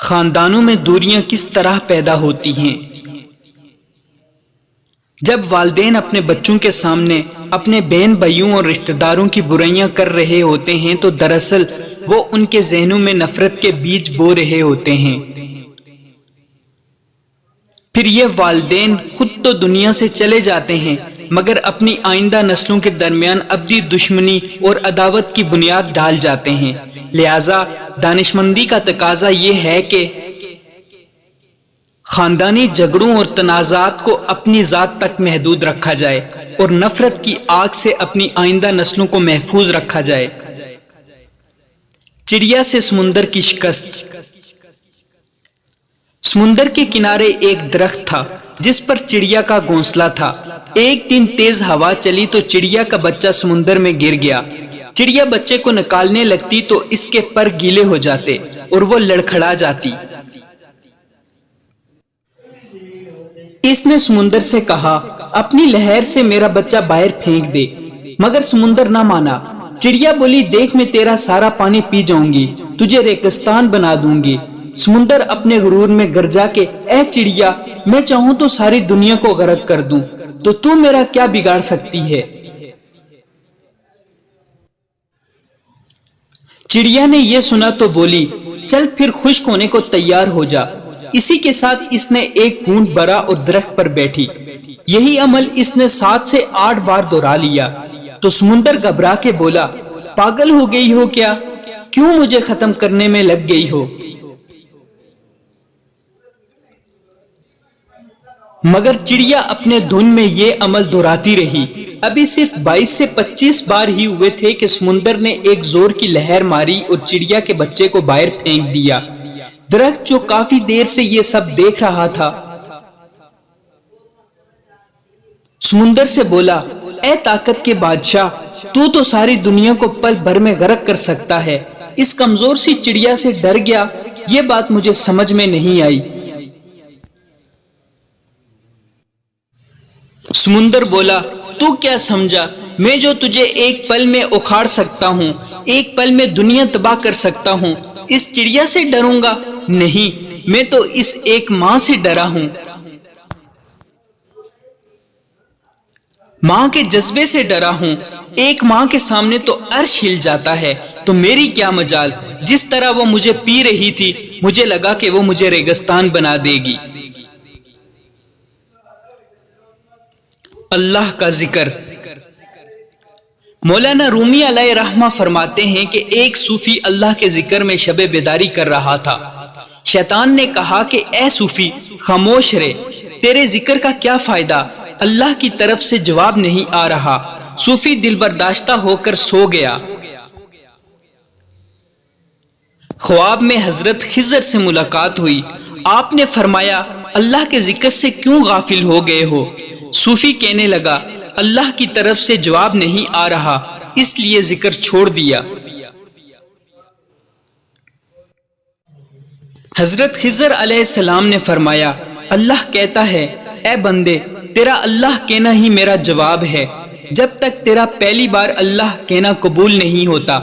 خاندانوں میں دوریاں کس طرح پیدا ہوتی ہیں؟ جب والدین اپنے بچوں کے سامنے اپنے بہن بھائیوں اور رشتہ داروں کی برائیاں کر رہے ہوتے ہیں تو دراصل وہ ان کے ذہنوں میں نفرت کے بیج بو رہے ہوتے ہیں۔ پھر یہ والدین خود تو دنیا سے چلے جاتے ہیں مگر اپنی آئندہ نسلوں کے درمیان ابدی دشمنی اور عداوت کی بنیاد ڈال جاتے ہیں۔ لہذا دانشمندی کا تقاضا یہ ہے کہ خاندانی جھگڑوں اور تنازعات کو اپنی ذات تک محدود رکھا جائے اور نفرت کی آگ سے اپنی آئندہ نسلوں کو محفوظ رکھا جائے۔ چڑیا سے سمندر کی شکست۔ سمندر کے کنارے ایک درخت تھا جس پر چڑیا کا گھونسلہ تھا۔ ایک دن تیز ہوا چلی تو چڑیا کا بچہ سمندر میں گر گیا۔ چڑیا بچے کو نکالنے لگتی تو اس کے پر گیلے ہو جاتے اور وہ لڑکھڑا جاتی۔ اس نے سمندر سے کہا، اپنی لہر سے میرا بچہ باہر پھینک دے، مگر سمندر نہ مانا۔ چڑیا بولی، دیکھ میں تیرا سارا پانی پی جاؤں گی، تجھے ریگستان بنا دوں گی۔ سمندر اپنے غرور میں گرجا کہ اے چڑیا، میں چاہوں تو ساری دنیا کو غرق کر دوں، تو میرا کیا بگاڑ سکتی ہے؟ چڑیا نے یہ سنا تو بولی، چل پھر خشک ہونے کو تیار ہو جا۔ اسی کے ساتھ اس نے ایک گھونٹ بھرا اور درخت پر بیٹھی۔ یہی عمل اس نے 7 سے 8 بار دہرا لیا تو سمندر گھبرا کے بولا، پاگل ہو گئی ہو کیا؟ کیوں مجھے ختم کرنے میں لگ گئی ہو؟ مگر چڑیا اپنے دھن میں یہ عمل دہراتی رہی۔ ابھی صرف 22 سے 25 بار ہی ہوئے تھے کہ سمندر نے ایک زور کی لہر ماری اور چڑیا کے بچے کو باہر پھینک دیا۔ درخت جو کافی دیر سے یہ سب دیکھ رہا تھا سمندر سے بولا، اے طاقت کے بادشاہ، تو ساری دنیا کو پل بھر میں غرق کر سکتا ہے۔ اس کمزور سی چڑیا سے ڈر گیا، یہ بات مجھے سمجھ میں نہیں آئی۔ سمندر بولا، تو کیا سمجھا میں جو تجھے ایک پل میں اکھاڑ سکتا ہوں، ایک پل میں دنیا تباہ کر سکتا ہوں، اس چڑیا سے ڈروں گا؟ نہیں، میں تو اس ایک ماں سے ڈرا ہوں۔ ماں کے جذبے سے ڈرا ہوں۔ ایک ماں کے سامنے تو عرش ہل جاتا ہے، تو میری کیا مجال؟ جس طرح وہ مجھے پی رہی تھی مجھے لگا کہ وہ مجھے ریگستان بنا دے گی۔ اللہ کا ذکر۔ مولانا رومی علیہ رحمہ فرماتے ہیں کہ ایک صوفی اللہ کے ذکر میں شب بیداری کر رہا تھا۔ شیطان نے کہا کہ اے صوفی، خاموش رہ، تیرے ذکر کا کیا فائدہ؟ اللہ کی طرف سے جواب نہیں آ رہا۔ صوفی دل برداشتہ ہو کر سو گیا۔ خواب میں حضرت خضر سے ملاقات ہوئی۔ آپ نے فرمایا، اللہ کے ذکر سے کیوں غافل ہو گئے ہو؟ صوفی کہنے لگا، اللہ کی طرف سے جواب نہیں آ رہا، اس لیے ذکر چھوڑ دیا۔ حضرت خضر علیہ السلام نے فرمایا، اللہ کہتا ہے، اے بندے، تیرا اللہ کہنا ہی میرا جواب ہے۔ جب تک تیرا پہلی بار اللہ کہنا قبول نہیں ہوتا،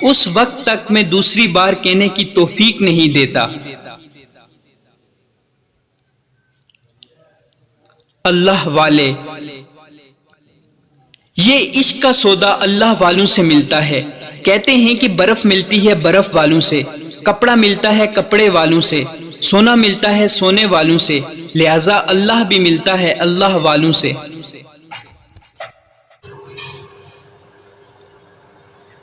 اس وقت تک میں دوسری بار کہنے کی توفیق نہیں دیتا۔ اللہ والے۔ یہ عشق کا سودا اللہ والوں سے ملتا ہے۔ کہتے ہیں کہ برف ملتی ہے برف والوں سے، کپڑا ملتا ہے کپڑے والوں سے، سونا ملتا ہے سونے والوں سے، لہذا اللہ بھی ملتا ہے اللہ والوں سے۔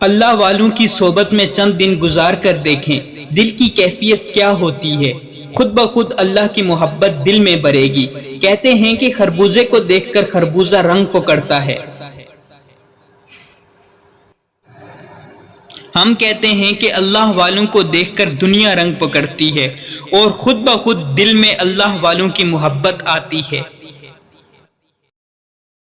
اللہ والوں کی صحبت میں چند دن گزار کر دیکھیں دل کی کیفیت کیا ہوتی ہے، خود بخود اللہ کی محبت دل میں بھرے گی۔ کہتے ہیں کہ خربوزے کو دیکھ کر خربوزہ رنگ پکڑتا ہے۔ ہم کہتے ہیں کہ اللہ والوں کو دیکھ کر دنیا رنگ پکڑتی ہے اور خود بخود دل میں اللہ والوں کی محبت آتی ہے۔